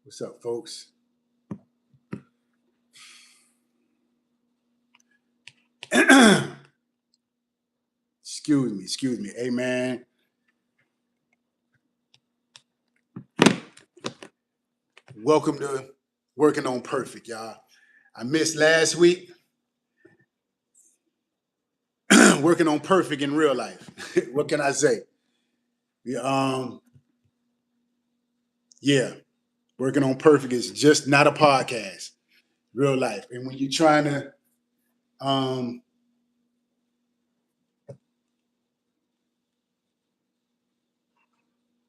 What's up, folks? Excuse me. Hey, man. Welcome to Working on Perfect, y'all. I missed last week. Working on perfect in real life. What can I say? Yeah, working on perfect is just not a podcast. Real life, and when you're trying to, um,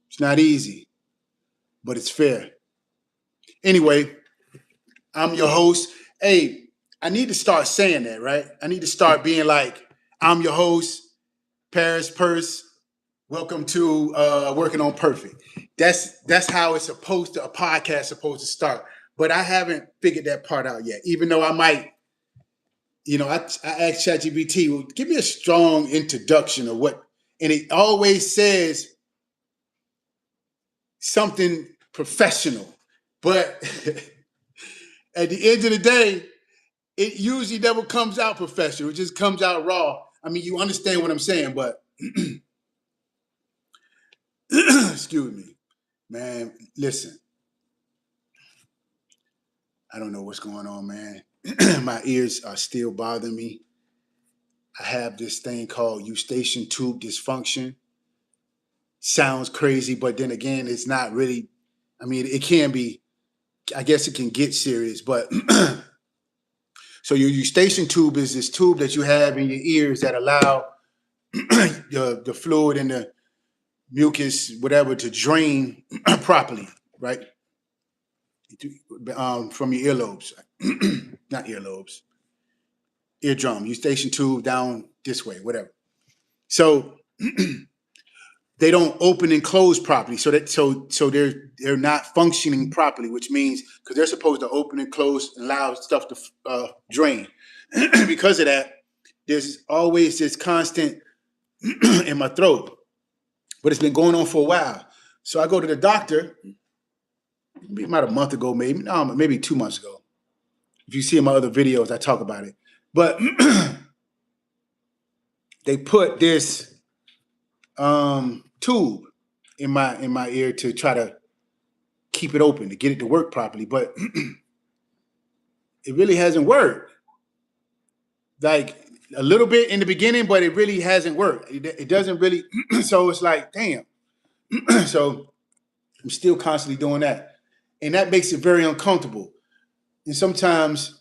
it's not easy, but it's fair. Anyway, I'm your host. Hey, I need to start saying that, right? I need to start being like, I'm your host, Paris Purse. Welcome to Working on Perfect. That's how it's supposed to, a podcast supposed to start. But I haven't figured that part out yet. Even though I might, I asked ChatGPT, well, give me a strong introduction of what, and it always says something professional. But at the end of the day, it usually never comes out professional. It just comes out raw. I mean, you understand what I'm saying, but excuse me, man. Listen, I don't know what's going on, man. My ears are still bothering me. I have this thing called eustachian tube dysfunction. Sounds crazy, but then again, it's not really. I mean, it can be. I guess it can get serious, but so your eustachian tube is this tube that you have in your ears that allow the fluid and the mucus, whatever, to drain properly, right? From your earlobes, not earlobes, eardrum, eustachian tube down this way, whatever. So they don't open and close properly. So they're not functioning properly, which means because they're supposed to open and close and allow stuff to drain. Because of that, there's always this constant in my throat, but it's been going on for a while. So I go to the doctor, maybe about a month ago, maybe 2 months ago. If you see in my other videos, I talk about it. But they put this tube in my ear to try to keep it open, to get it to work properly. But it really hasn't worked. Like a little bit in the beginning, but it really hasn't worked. It doesn't really. So it's like, damn. So I'm still constantly doing that. And that makes it very uncomfortable. And sometimes,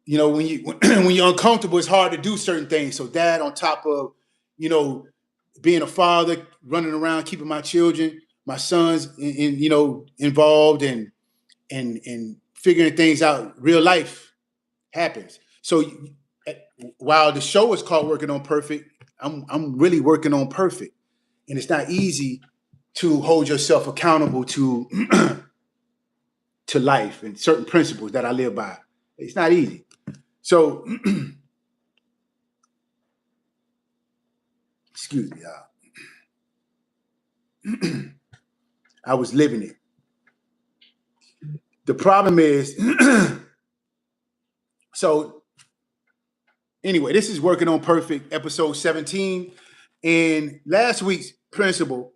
when when you're uncomfortable, it's hard to do certain things. So that on top of, being a father, running around, keeping my children, my sons, involved and figuring things out, real life happens. So while the show is called Working on Perfect, I'm really working on perfect, and it's not easy to hold yourself accountable to to life and certain principles that I live by. It's not easy. So excuse me, y'all. I was living it. The problem is, so anyway, this is Working on Perfect, episode 17. And last week's principle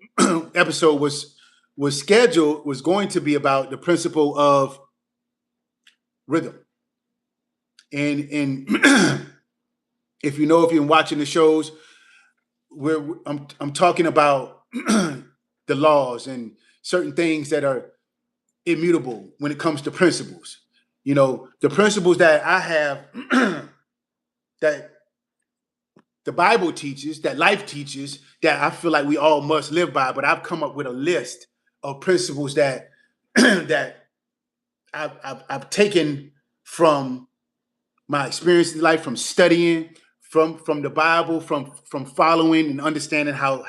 episode was going to be about the principle of rhythm. And if you've been watching the shows, where I'm talking about the laws and certain things that are immutable when it comes to principles. The principles that I have that the Bible teaches, that life teaches, that I feel like we all must live by. But I've come up with a list of principles that that I've taken from my experience in life, from studying, from the Bible, from following and understanding how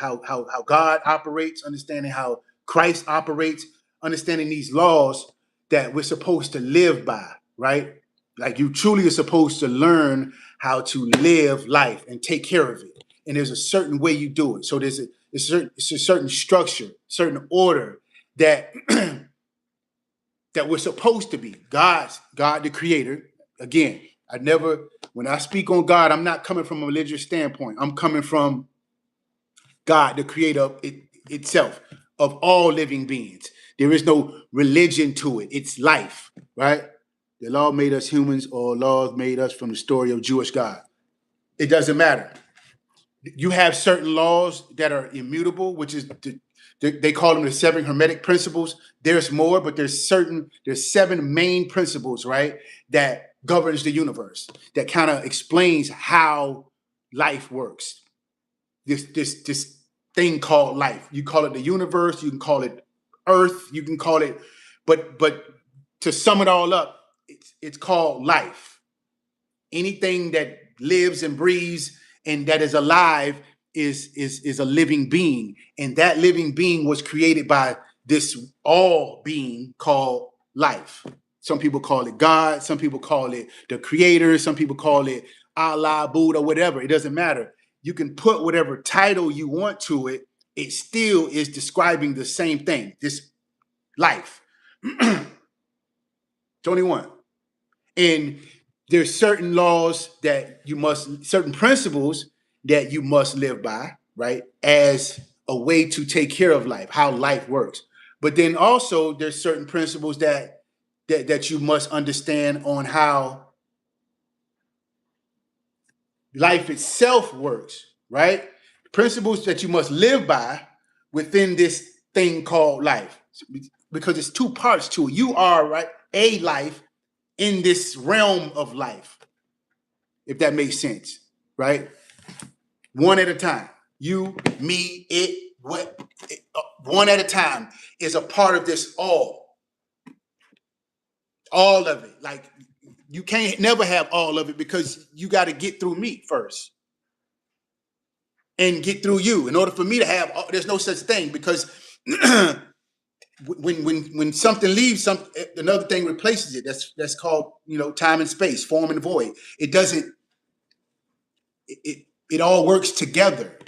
God operates, understanding how Christ operates, understanding these laws that we're supposed to live by, right? Like you truly are supposed to learn how to live life and take care of it. And there's a certain way you do it. So it's a certain structure, certain order that that we're supposed to be. God the creator. Again, when I speak on God, I'm not coming from a religious standpoint. I'm coming from God, the creator of itself, of all living beings. There is no religion to it. It's life, right? The law made us humans, or laws made us from the story of Jewish God. It doesn't matter. You have certain laws that are immutable, which is they call them the seven hermetic principles. There's more, but there's seven main principles, right, that governs the universe, that kind of explains how life works. This thing called life. You call it the universe, you can call it Earth, you can call it, but to sum it all up, it's called life. Anything that lives and breathes and that is alive is a living being, and that living being was created by this all being called life. Some people call it God, some people call it the creator, some people call it Allah, Buddha, whatever. It doesn't matter. You can put whatever title you want to it. It still is describing the same thing, this life. It's only one. And there's certain laws certain principles that you must live by, right? As a way to take care of life, how life works. But then also there's certain principles that you must understand on how life itself works, right? Principles that you must live by within this thing called life. Because it's two parts to it. You are, right, a life in this realm of life, if that makes sense, right? One at a time. You, me, it, one at a time is a part of this all of it. Like, you can't never have all of it, because you got to get through me first and get through you. In order for me to have, there's no such thing, because when something leaves, another thing replaces it. That's called, time and space, form and void. It doesn't. It all works together.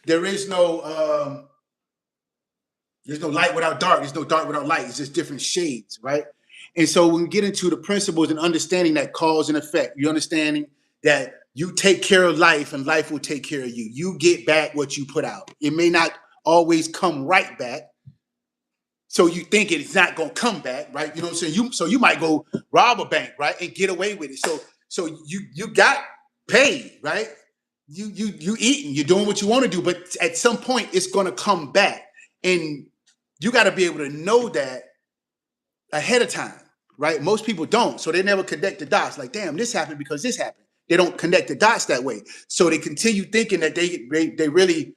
There's no light without dark. There's no dark without light. It's just different shades, right? And so when we get into the principles and understanding that cause and effect, you're understanding that you take care of life and life will take care of you. You get back what you put out. It may not always come right back. So you think it's not going to come back, right? You know what I'm saying? So you might go rob a bank, right, and get away with it. So you got paid, right? You eating, you're doing what you want to do, but at some point it's going to come back, and you got to be able to know that ahead of time, right? Most people don't, so they never connect the dots. Like, damn, this happened because this happened. They don't connect the dots that way, so they continue thinking that they really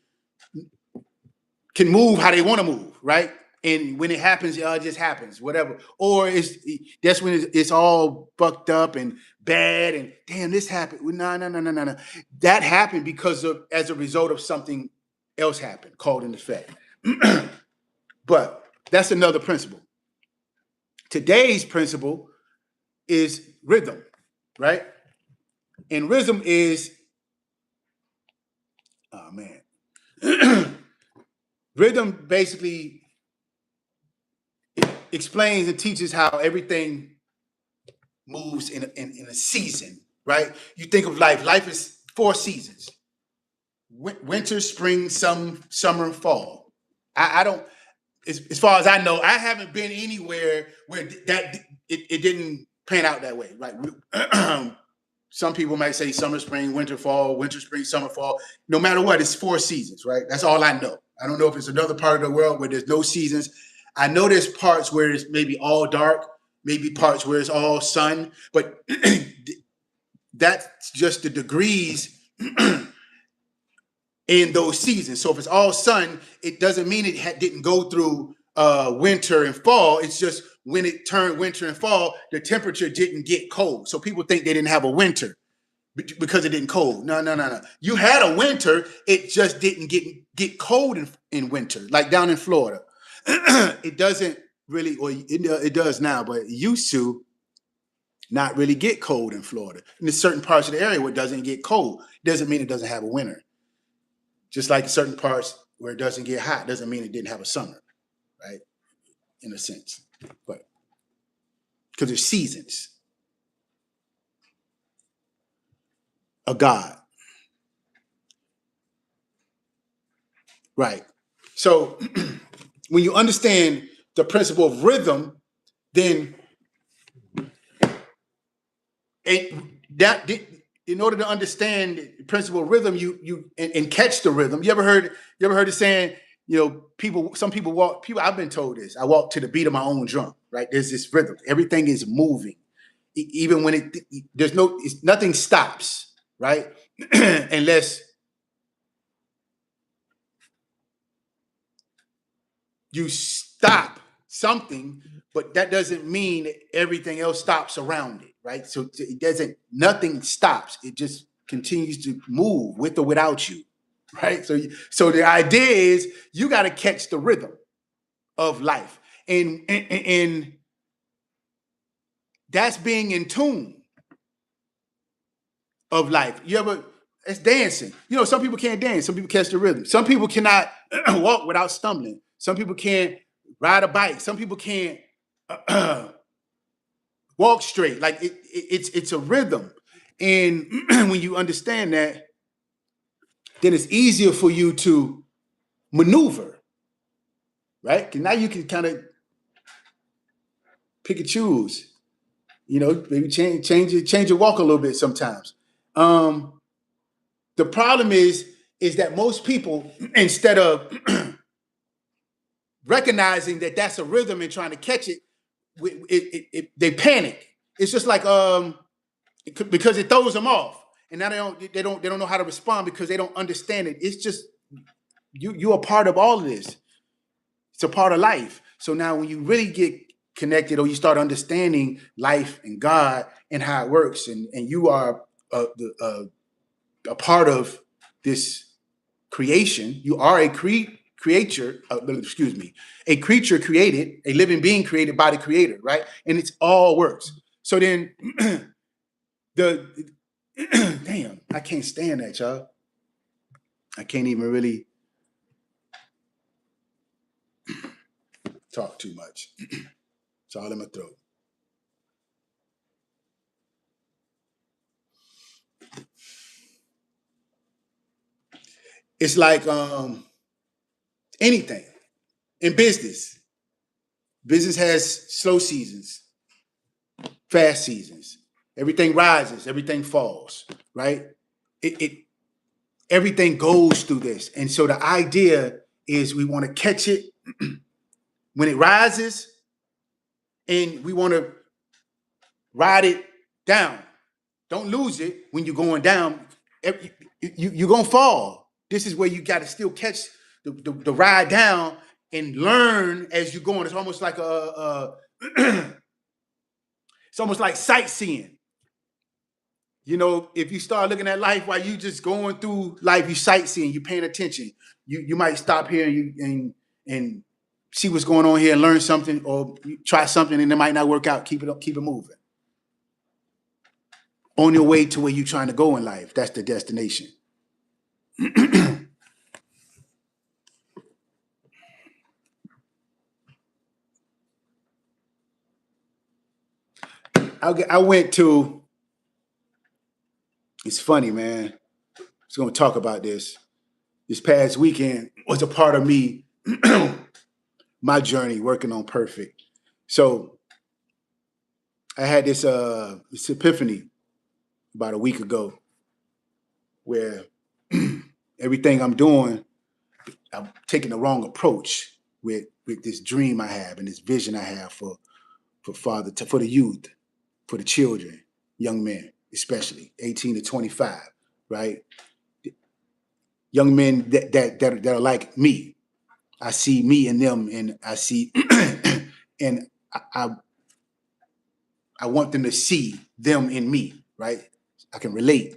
can move how they want to move, right? And when it happens, it just happens, whatever. Or that's when it's all fucked up and bad and damn, this happened. No. That happened as a result of something else happened, called an effect. But that's another principle. Today's principle is rhythm, right? And rhythm is, oh man. Rhythm basically explains and teaches how everything moves in a season, right? You think of life. Life is 4 seasons: winter, spring, summer, fall. I don't, as far as I know, I haven't been anywhere where that it didn't pan out that way. Like, some people might say summer, spring, winter, fall, winter, spring, summer, fall. No matter what, it's 4 seasons, right? That's all I know. I don't know if it's another part of the world where there's no seasons. I know there's parts where it's maybe all dark, maybe parts where it's all sun, but that's just the degrees in those seasons. So if it's all sun, it doesn't mean it didn't go through winter and fall. It's just when it turned winter and fall, the temperature didn't get cold. So people think they didn't have a winter because it didn't cold. No. You had a winter. It just didn't get cold in winter, like down in Florida. It doesn't really, or it does now, but it used to not really get cold in Florida. In certain parts of the area where it doesn't get cold, doesn't mean it doesn't have a winter. Just like certain parts where it doesn't get hot doesn't mean it didn't have a summer, right? In a sense. But because there's seasons of God. Right. So when you understand the principle of rhythm, then that in order to understand the principle of rhythm, and catch the rhythm. You ever heard the saying, some people walk, I've been told this, I walk to the beat of my own drum, right? There's this rhythm. Everything is moving. Even when nothing stops, right? Unless you stop something, but that doesn't mean that everything else stops around it, right? So nothing stops. It just continues to move with or without you, right? So the idea is you got to catch the rhythm of life, and that's being in tune of life. It's dancing. Some people can't dance. Some people catch the rhythm. Some people cannot walk without stumbling. Some people can't ride a bike. Some people can't walk straight. Like it's a rhythm. And when you understand that, then it's easier for you to maneuver, right? Because now you can kind of pick and choose, maybe change your walk a little bit sometimes. The problem is that most people, instead of recognizing that that's a rhythm and trying to catch it, they panic. It's just like because it throws them off, and now they don't know how to respond because they don't understand it. It's just you're a part of all of this. It's a part of life. So now when you really get connected, or you start understanding life and God and how it works, and you are a part of this creation, you are a creature, a creature created, a living being created by the Creator, right? And it's all works. So then damn, I can't stand that, y'all. I can't even really talk too much. It's all in my throat. It's like anything in business. Business has slow seasons, fast seasons. Everything rises, everything falls, right? Everything goes through this. And so the idea is we want to catch it when it rises, and we want to ride it down. Don't lose it when you're going down. You're going to fall. This is where you got to still catch the ride down and learn as you're going. It's almost like it's almost like sightseeing. If you start looking at life while you just going through life, you sightseeing, you paying attention. You might stop here and see what's going on here and learn something, or try something and it might not work out. Keep it moving. On your way to where you're trying to go in life. That's the destination. I went to, it's funny, man. I was going to talk about this. This past weekend was a part of me, my journey working on Perfect. So I had this epiphany about a week ago where everything I'm doing, I'm taking the wrong approach with this dream I have and this vision I have for the youth, for the children, young men, especially 18 to 25, right? Young men that are like me. I see me in them, and I see, and I want them to see them in me, right? I can relate.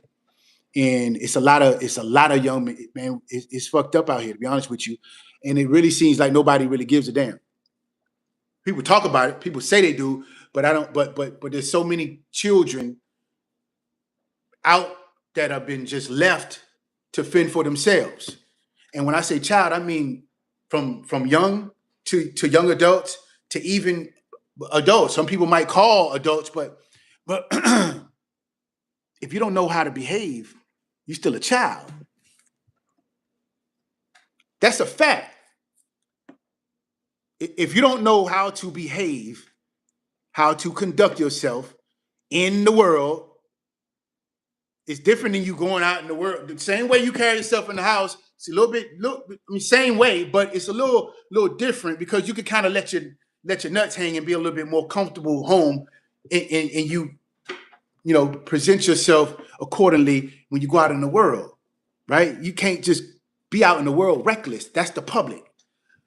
And it's a lot of young men, man. It's fucked up out here, to be honest with you. And it really seems like nobody really gives a damn. People talk about it. People say they do, but I don't. But there's so many children out that have been just left to fend for themselves. And when I say child, I mean from young to young adults to even adults. Some people might call adults, but if you don't know how to behave, you're still a child. That's a fact. If you don't know how to behave, how to conduct yourself in the world, it's different than you going out in the world. The same way you carry yourself in the house, it's a little bit, same way, but it's a little different because you can kind of let your nuts hang and be a little bit more comfortable home, and you present yourself accordingly when you go out in the world, right? You can't just be out in the world reckless. That's the public.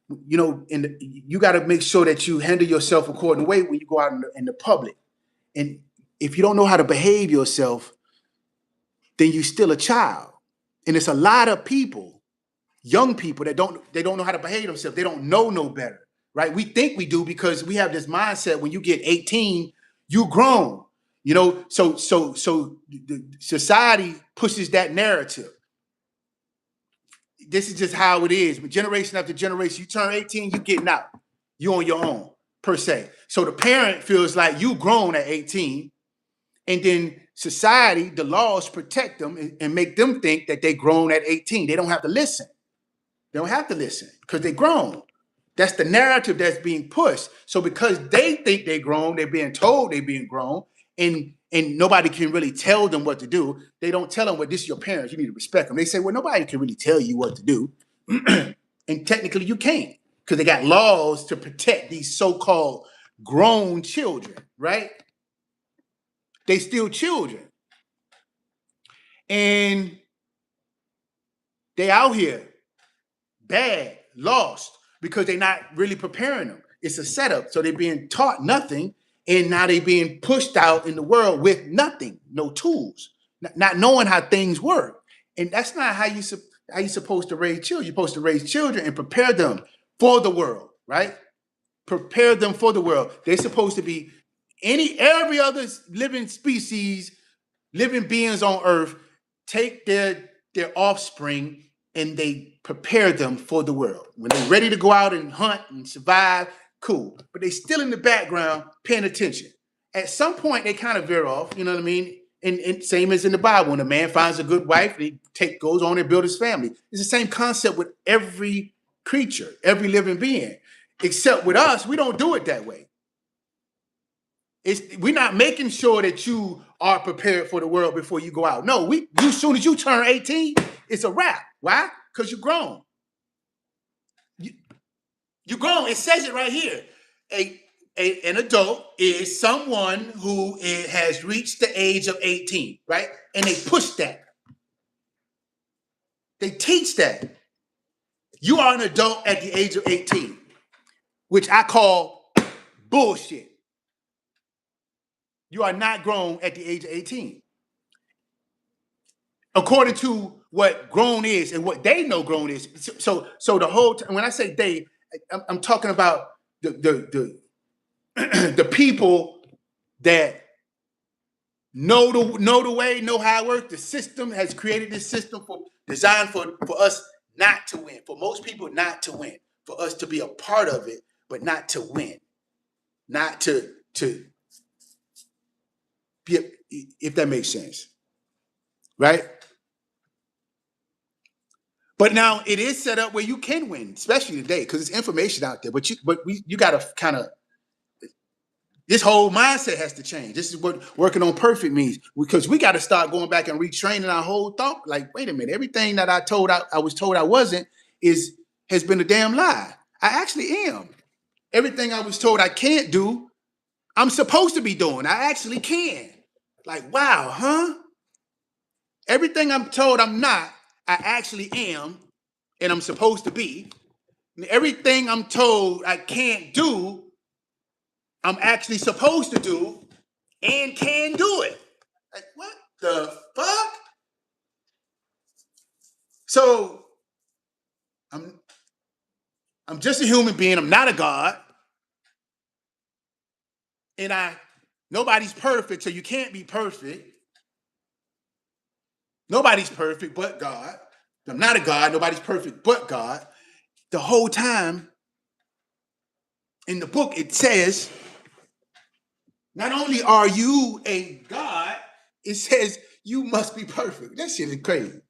And you got to make sure that you handle yourself according to way when you go out in the public. And if you don't know how to behave yourself, then you're still a child. And it's a lot of people, young people, that don't know how to behave themselves. They don't know no better, right? We think we do because we have this mindset when you get 18, you grown. So the society pushes that narrative. This is just how it is. Generation after generation, you turn 18, you getting out. You on your own, per se. So the parent feels like you grown at 18, and then society, the laws protect them and make them think that they grown at 18. They don't have to listen. They don't have to listen because they grown. That's the narrative that's being pushed. So because they think they grown, they're being told they're being grown, and nobody can really tell them what to do. They don't tell them, well, this is your parents, you need to respect them. They say, well, nobody can really tell you what to do. And technically you can't, because they got laws to protect these so-called grown children, right? They still children. And they out here bad, lost, because they're not really preparing them. It's a setup. So they're being taught nothing, and now they're being pushed out in the world with nothing, no tools, not knowing how things work. And that's not how you're supposed to raise children. You're supposed to raise children and prepare them for the world, right? Prepare them for the world. They're supposed to be every other living species, living beings on earth, take their offspring and they prepare them for the world. When they're ready to go out and hunt and survive, cool. But they still in the background paying attention. At some point, they kind of veer off, you know what I mean? And same as in the Bible, when a man finds a good wife, he goes on and build his family. It's the same concept with every creature, every living being. Except with us, we don't do it that way. We're not making sure that you are prepared for the world before you go out. No, as soon as you turn 18, it's a wrap. Why? Because you're grown. You're grown. It says it right here. An adult is someone who has reached the age of 18, right? And they push that. They teach that. You are an adult at the age of 18, which I call bullshit. You are not grown at the age of 18. According to what grown is and what they know grown is. So the whole time, when I say they, I'm talking about the people that know the way, know how it works. The system has created this system designed for us not to win. For most people not to win. For us to be a part of it, but not to win. Not to be, if that makes sense. Right? But now it is set up where you can win, especially today, because there's information out there. But you got to kind of, this whole mindset has to change. This is what working on perfect means, because we got to start going back and retraining our whole thought. Like, wait a minute, everything that I was told I wasn't has been a damn lie. I actually am. Everything I was told I can't do, I'm supposed to be doing. I actually can. Like, wow, huh? Everything I'm told I'm not, I actually am, and I'm supposed to be. And everything I'm told I can't do, I'm actually supposed to do and can do it. Like, what the fuck? So I'm just a human being. I'm not a god. And nobody's perfect, so you can't be perfect. Nobody's perfect but God. I'm not a God. Nobody's perfect but God. The whole time in the book, it says Not only are you a God, it says you must be perfect. That shit is crazy.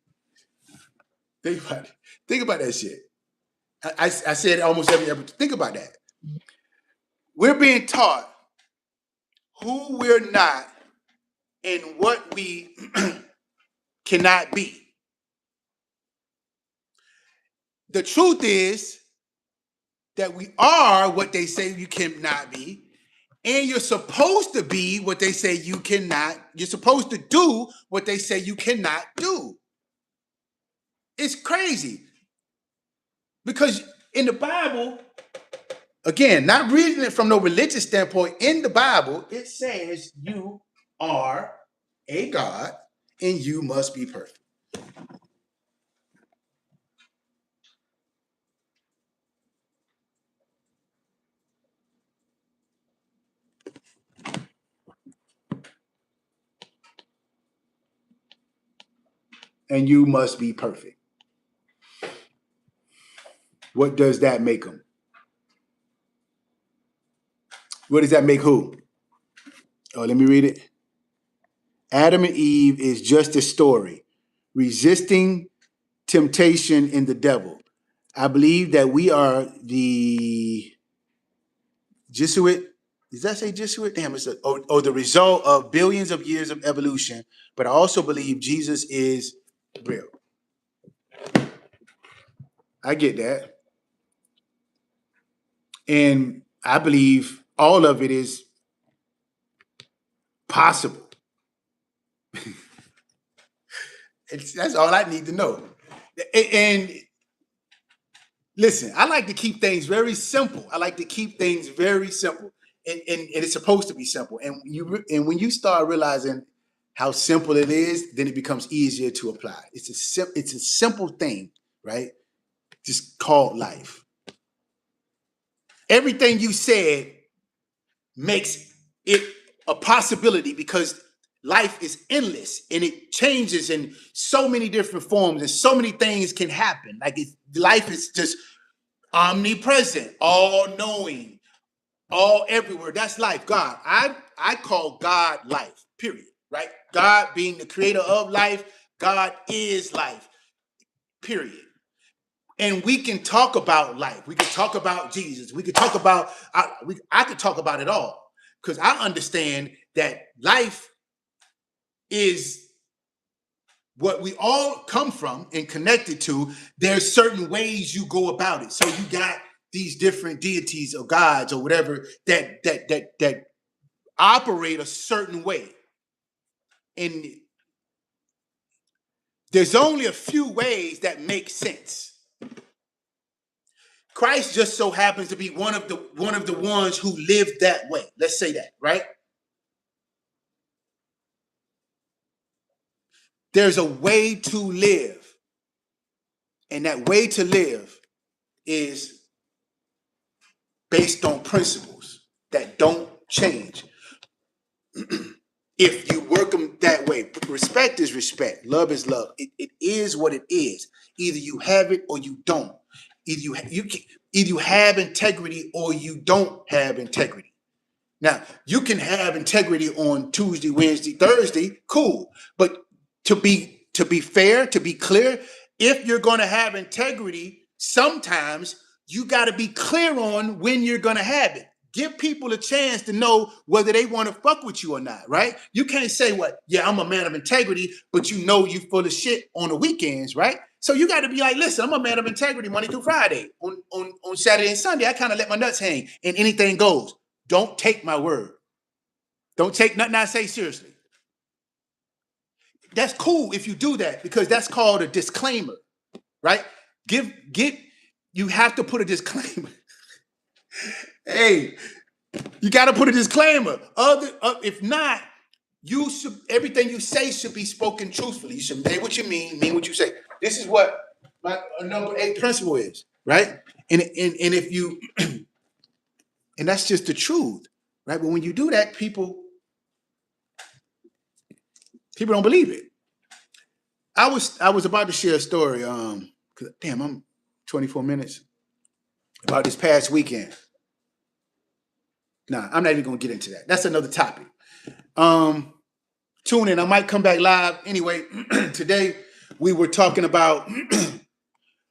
Think about it. Think about that shit. I said it almost every episode. Think about that. We're being taught who we're not and what we cannot be. The truth is that we are what they say you cannot be, and you're supposed to be what they say you cannot. You're supposed to do what they say you cannot do. It's crazy because in the Bible, again, not reading it from no religious standpoint, in the Bible, it says you are a God and you must be perfect. And you must be perfect. What does that make them? What does that make who? Oh, let me read it. Adam and Eve is just a story, resisting temptation in the devil. I believe that we are the Jesuit. Does that say Jesuit? Damn, it's the result of billions of years of evolution. But I also believe Jesus is real. I get that. And I believe all of it is possible. That's all I need to know. And listen, I like to keep things very simple. I like to keep things very simple. And it's supposed to be simple. And when you start realizing how simple it is, then it becomes easier to apply. It's a simple thing, right? Just called life. Everything you said makes it a possibility because life is endless and it changes in so many different forms and so many things can happen. Like life is just omnipresent, all knowing, all everywhere. That's life. God. I call God life, period. Right? God being the creator of life, God is life, period. And we can talk about life. We can talk about Jesus. We could talk about, I could talk about it all because I understand that life is what we all come from and connected to. There's certain ways you go about it. So you got these different deities or gods or whatever that operate a certain way. And there's only a few ways that make sense. Christ just so happens to be one of the ones who lived that way. Let's say that, right? There's a way to live. And that way to live is based on principles that don't change. If you work them that way, respect is respect. Love is love. It is what it is. Either you have it or you don't. Either you have integrity or you don't have integrity. Now, you can have integrity on Tuesday, Wednesday, Thursday, cool. But to be fair, to be clear, if you're going to have integrity, sometimes you got to be clear on when you're going to have it. Give people a chance to know whether they want to fuck with you or not, right? You can't say yeah, I'm a man of integrity, but you know you full of shit on the weekends, right? So you got to be like, listen, I'm a man of integrity Monday through Friday. On Saturday and Sunday, I kind of let my nuts hang and anything goes. Don't take my word. Don't take nothing I say seriously. That's cool if you do that because that's called a disclaimer, right? You have to put a disclaimer. Hey, you got to put a disclaimer. If not, everything you say should be spoken truthfully. You should say what you mean what you say. This is what my number 8 principle is, right? And if you, and that's just the truth, right? But when you do that, people don't believe it. I was about to share a story. Damn, I'm 24 minutes about this past weekend. Nah, I'm not even gonna get into that. That's another topic. Tune in. I might come back live. Anyway, today we were talking about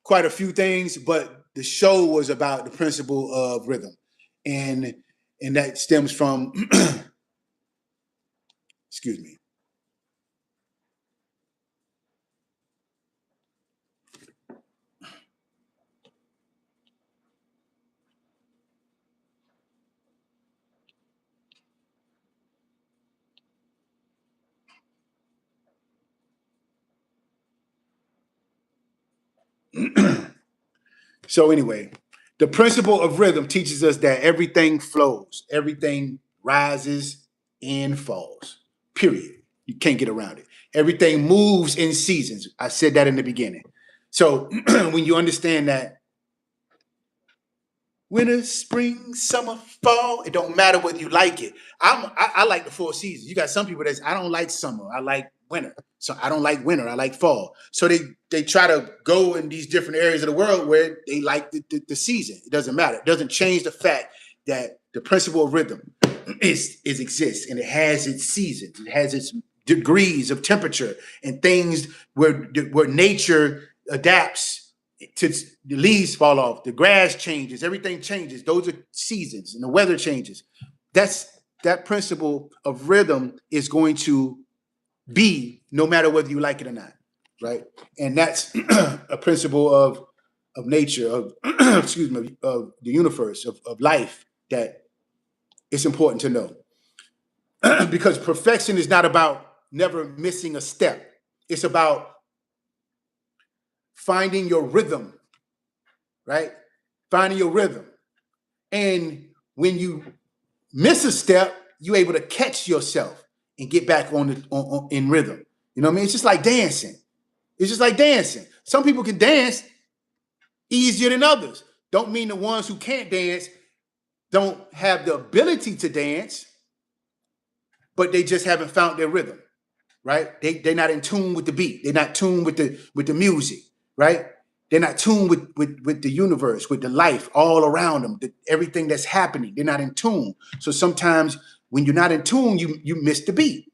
quite a few things, but the show was about the principle of rhythm. And that stems from excuse me. So anyway, the principle of rhythm teaches us that everything flows, everything rises and falls. Period. You can't get around it. Everything moves in seasons. I said that in the beginning. So when you understand that winter, spring, summer, fall, it don't matter whether you like it. I like the 4 seasons. You got some people that's I don't like summer. I like winter. So I don't like winter. I like fall. So they try to go in these different areas of the world where they like the season. It doesn't matter. It doesn't change the fact that the principle of rhythm is exists and it has its seasons. It has its degrees of temperature and things where nature adapts to the leaves fall off, the grass changes, everything changes. Those are seasons and the weather changes. That principle of rhythm is going to be no matter whether you like it or not, right? And that's a principle of nature, of excuse me, of the universe, of life that it's important to know. Because perfection is not about never missing a step. It's about finding your rhythm, right? Finding your rhythm. And when you miss a step, you're able to catch yourself and get back in rhythm. You know what I mean? It's just like dancing. It's just like dancing. Some people can dance easier than others. Don't mean the ones who can't dance don't have the ability to dance, but they just haven't found their rhythm, right? They're not in tune with the beat. They're not tuned with the music, right? They're not tuned with the universe, with the life all around them, everything that's happening. They're not in tune. So sometimes when you're not in tune, you miss the beat.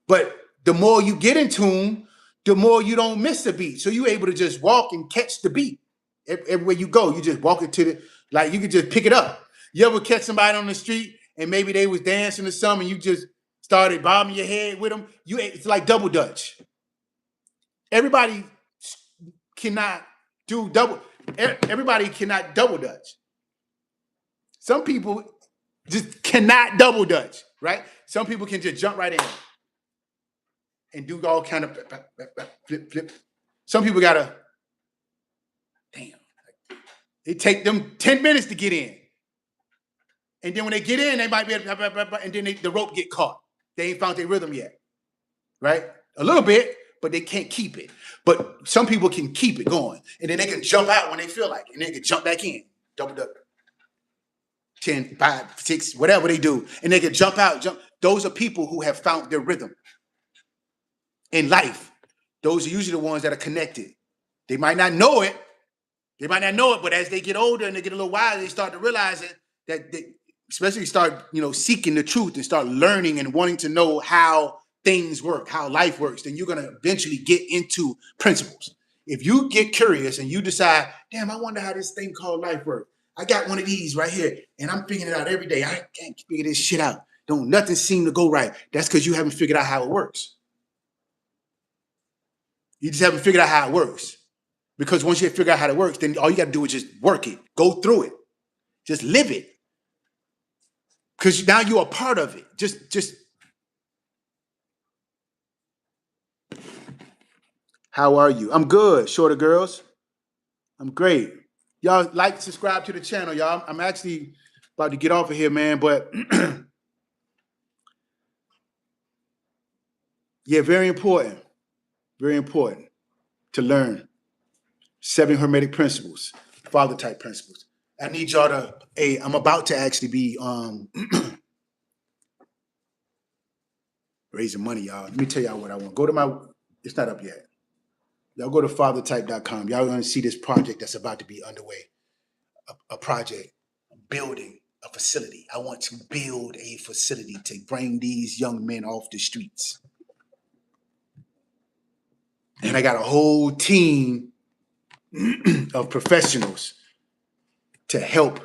But the more you get in tune, the more you don't miss the beat. So you're able to just walk and catch the beat. Everywhere you go, you just walk into like you can just pick it up. You ever catch somebody on the street and maybe they was dancing or something and you just started bobbing your head with them? It's like double dutch. Everybody cannot do double. Everybody cannot double dutch. Some people just cannot double dutch, right? Some people can just jump right in and do all kind of flip. Some people gotta, damn, it take them 10 minutes to get in. And then when they get in, they might be, and then the rope get caught. They ain't found their rhythm yet, right? A little bit, but they can't keep it. But some people can keep it going. And then they can jump out when they feel like it. And they can jump back in. Double up. 10, 5, 6, whatever they do. And they can jump out, jump. Those are people who have found their rhythm in life. Those are usually the ones that are connected. They might not know it. But as they get older and they get a little wiser, they start to realize that they especially start, seeking the truth and start learning and wanting to know how things work, how life works, then you're going to eventually get into principles. If you get curious and you decide, damn, I wonder how this thing called life works. I got one of these right here and I'm figuring it out every day. I can't figure this shit out. Don't nothing seem to go right. That's because you haven't figured out how it works. You just haven't figured out how it works. Because once you figure out how it works, then all you got to do is just work it, go through it, just live it. Because now you're a part of it. Just. How are you? I'm good, Shorter Girls. I'm great. Y'all like, subscribe to the channel, y'all. I'm actually about to get off of here, man, but yeah, very important to learn 7 Hermetic principles, father type principles. I need y'all to, I'm about to actually be raising money, y'all. Let me tell y'all what I want. Go to it's not up yet. Y'all go to fathertype.com. Y'all going to see this project that's about to be underway. A project, a building a facility. I want to build a facility to bring these young men off the streets. And I got a whole team of professionals to help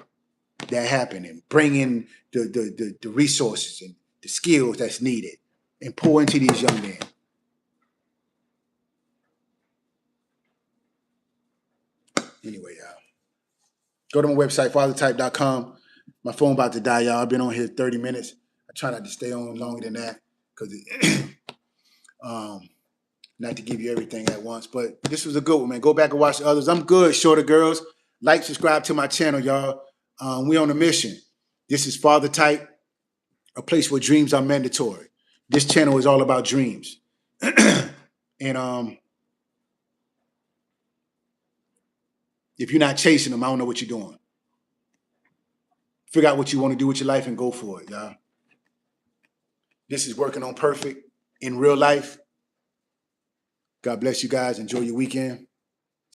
that happen and bring in the resources and the skills that's needed and pour into these young men. Anyway, y'all, go to my website, fathertype.com. My phone about to die, y'all. I've been on here 30 minutes. I try not to stay on longer than that because not to give you everything at once. But this was a good one, man. Go back and watch the others. I'm good, Shorter Girls. Like, subscribe to my channel, y'all. We on a mission. This is Father Type, a place where dreams are mandatory. This channel is all about dreams. And if you're not chasing them, I don't know what you're doing. Figure out what you want to do with your life and go for it, y'all. This is Working on Perfect in real life. God bless you guys. Enjoy your weekend.